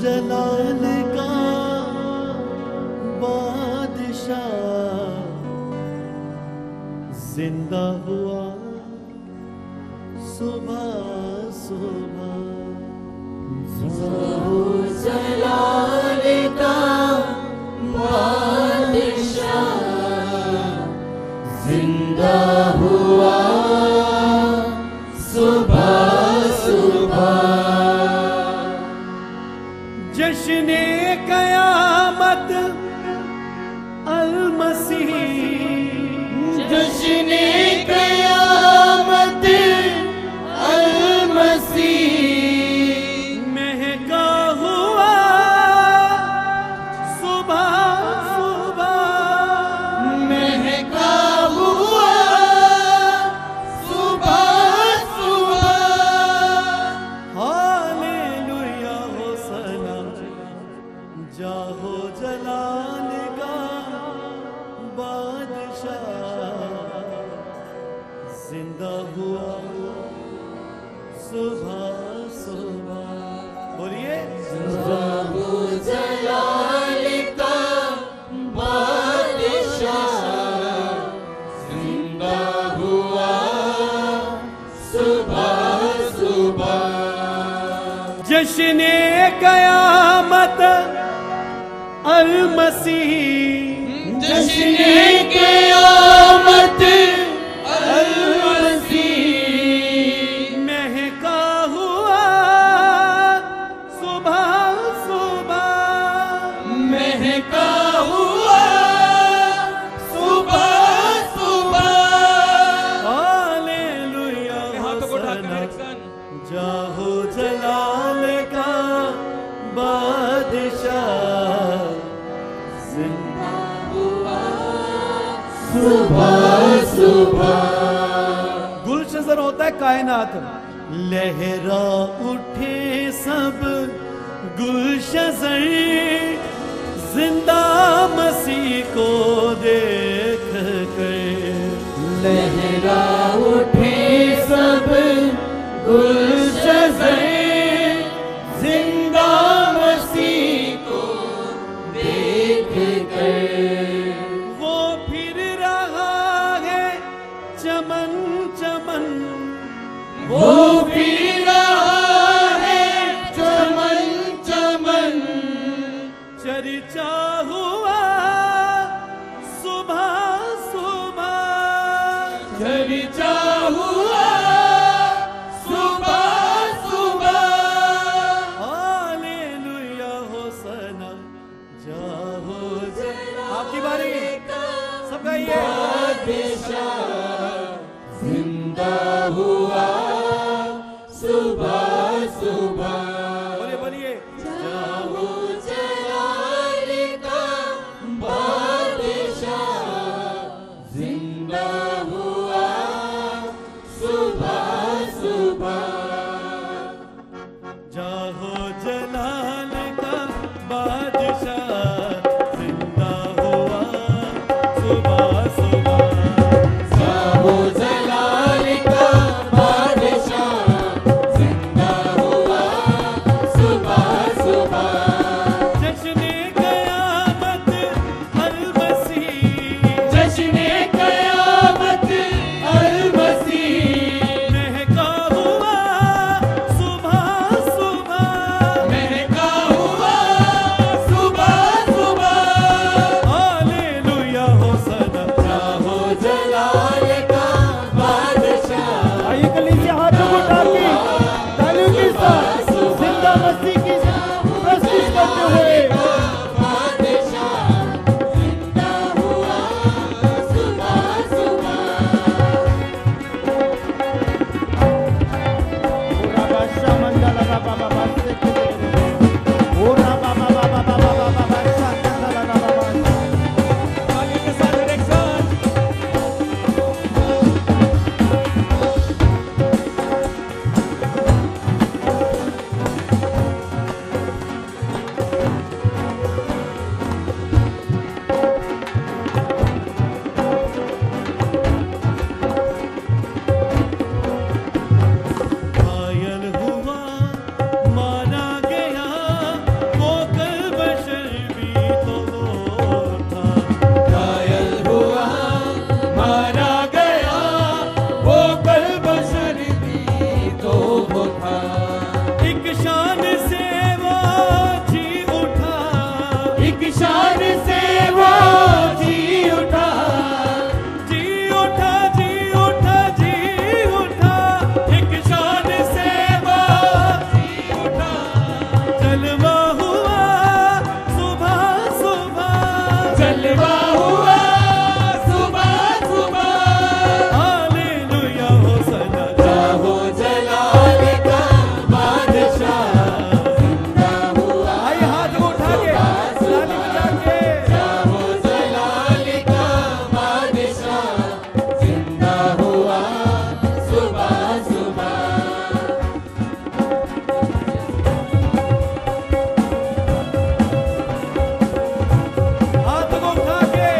जलाल का बादशाह जिंदा हुआ सुबह सुबह। जलाल का बादशाह जिंदा हुआ सुबह सुबह। जश्ने क़यामत अल-मसीह, जश्ने क़यामत अल-मसीह महका हुआ सुबह सुबह। महका हुआ सुबह सुबह। हालेलुया होसना जाहो जलाल का बादशाह जिंदा हुआ सुबह सुबह। बोलिए जाहो जलाल का बादशाह जिंदा हुआ सुबह सुबह। जश्ने क़यामत अल-मसीह, जश्ने क़यामत अल-मसीह महका हुआ सुबह सुबह। महका हुआ सुबह सुबह। हालेलुया होसना जाहो जलाल का बादशाह जिंदा हुआ सुबह सुबह। गुलशजर होता है कायनात, लहरा उठे सब गुलशजर जिंदा मसीह को देख कर। लहरा उठे सब गुलशजर जिंदा मसीह को देख कर। वो फिर रहा है चमन चमन, वो फिर रहा है चमन चमन। चर्चा हुआ सुबह सुबह। चर्चा हुआ सुबह सुबह। हालेलुया होसना जाहो आपकी बारी, सब गाइए। बादशाह जिंदा हुआ सुबह सुबह। बोलिए बोलिए जाहो जलाल का बादशाह जिंदा हुआ सुबह सुबह। जाहो जलाल का बादशाह जिंदा हुआ सुबह सुबह। जाहो जलाल का बादशाह जिंदा हुआ सुबह सुबह। जश्ने क़यामत अल-मसीह, जश्ने क़यामत अल-मसीह महका हुआ सुबह सुबह। महका हुआ सुबह सुबह। हालेलुया होसना जाहो जलाल का बादशाह आइए कलीसिया हाथों को उठा के तालियों के साथ जिंदा मसीह की प्रस्तुत करते हुए बादशाह जिंदा हुआ सुबह सुबह। पूरा बादशाह मंडल लगा बाबा बादशाह के पूरा बाबा बाबा बाबा बाबा बादशाह लगा बाबा आगे के साथ डायरेक्शन। जलवा हुआ सुबह सुबह, जलवा हुआ सुबह सुबह, हालेलुया होसना। जाहो जलाल का बादशाह जिंदा हुआ। आइए हाथ को उठा के ताली बजा के, जाहो जलाल का बादशाह जिंदा हुआ सुबह सुबह। हाथ को उठा के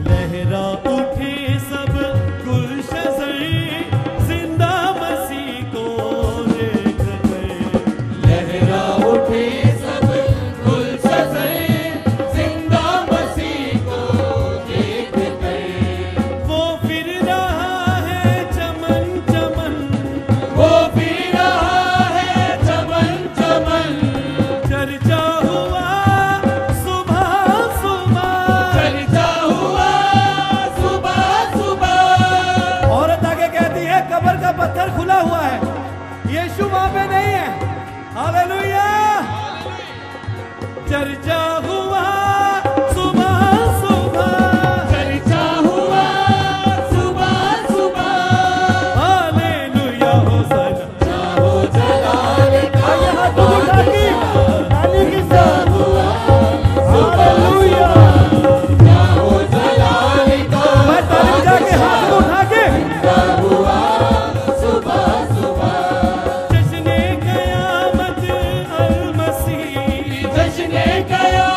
लहरा उठी सब गुलशजर, जिंदा मसीह को देख कर। लहरा उठी सब गुलशजर, जिंदा मसीह को देख कर। वो फिर रहा है चमन चमन, वो फिर रहा है चमन चमन, चर्चा हुआ सुबह सुबह। चर्चा हुआ सुबह सुबह। औरत आगे कहती है कब्र का पत्थर खुला हुआ है, यीशु वहां पे नहीं है। हालेलुया। चर्चा हुआ सुबह सुबह, चर्चा हुआ सुबह सुबह। हालेलुया होसना। जाहो जलाल का आइए हाथ उठा के ताली के साथ हालेलुया। जाहो जलाल का मैं ताली बजा के हाथ को उठा के जिंदा हुआ सुबह सुबह। जश्न-ए-क़यामत अल-मसीह, जश्न-ए-क़यामत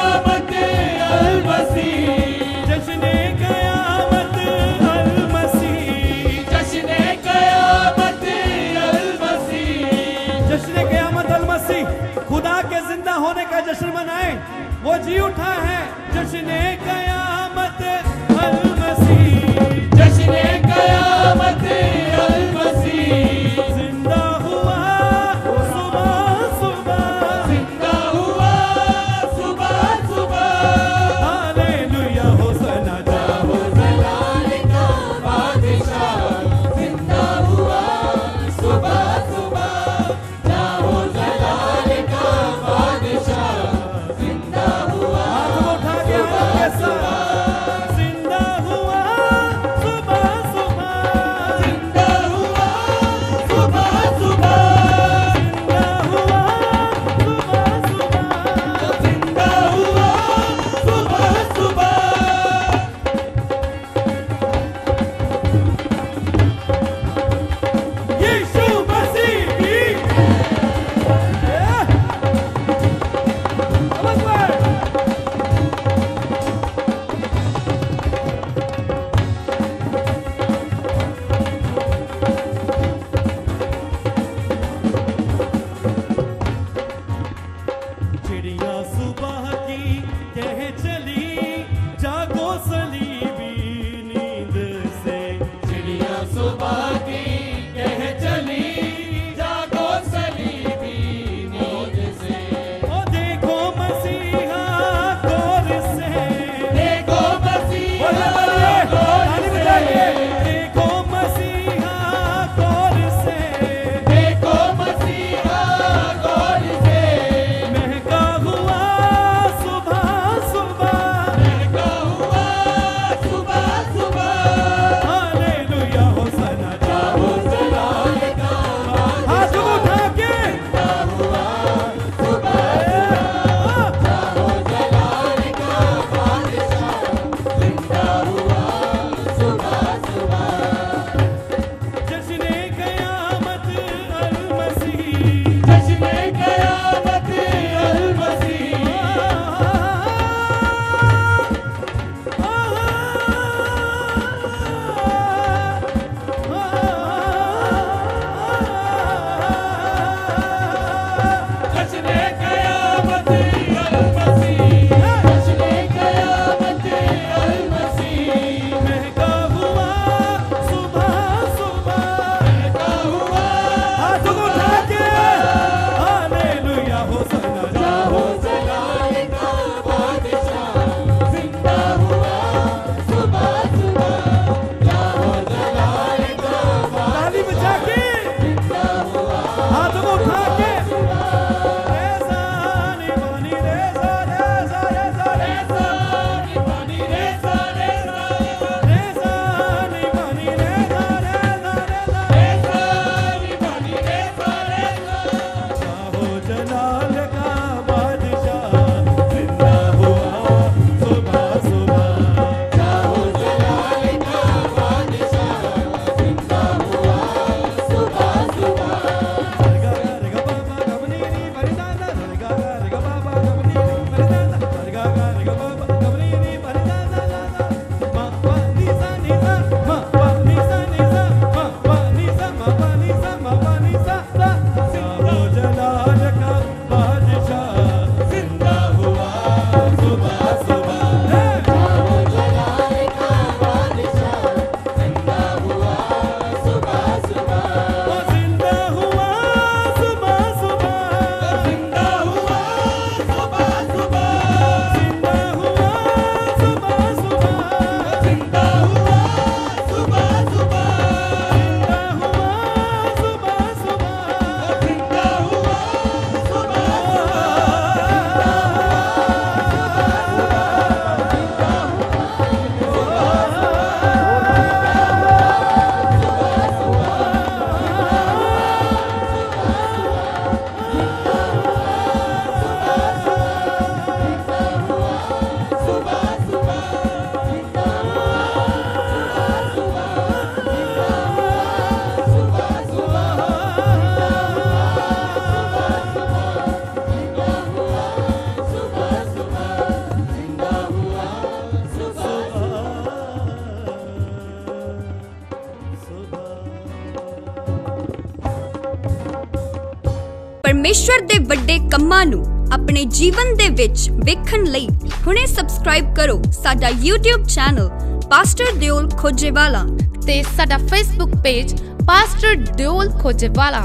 परमेश्वर दे वड्डे कम्मां नूं अपने जीवन दे विच वेखण लई हुणे सबसक्राइब करो साडा YouTube channel pastor Deol Khojewala ते साडा Facebook page pastor Deol Khojewala.